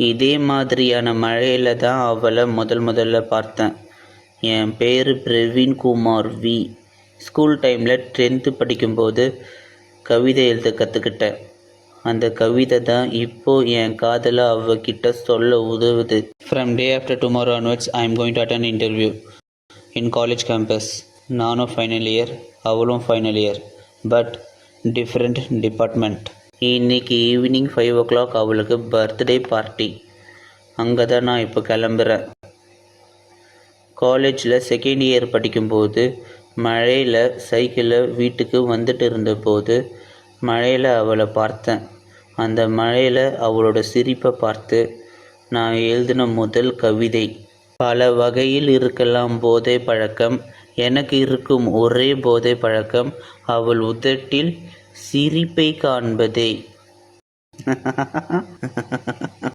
இதே மாதிரியான மழையில் தான் அவளை முதல்ல பார்த்தேன். என் பேர் பிரவீன்குமார் வி. ஸ்கூல் டைமில் 10th படிக்கும்போது கவிதை எழுத கற்றுக்கிட்டேன். அந்த கவிதை தான் இப்போது என் காதலை அவகிட்ட சொல்ல உதவுது. From day after tomorrow onwards I am going to attend interview in college campus. நானும் ஃபைனல் இயர், அவளும் final year, but different department. இன்னைக்கு ஈவினிங் 5 o'clock அவளுக்கு பர்த்டே பார்ட்டி. அங்கே தான் நான் இப்போ கிளம்புறேன். காலேஜில் செகண்ட் இயர் படிக்கும்போது மழையில் சைக்கிளில் வீட்டுக்கு வந்துட்டு இருந்தபோது மழையில் அவளை பார்த்தேன். அந்த மழையில் அவளோட சிரிப்பை பார்த்து நான் எழுதின முதல் கவிதை. பல வகையில் இருக்கலாம் போதை பழக்கம், எனக்கு இருக்கும் ஒரே போதை பழக்கம் அவள் உதட்டில் சிரிப்பை காண்பதே.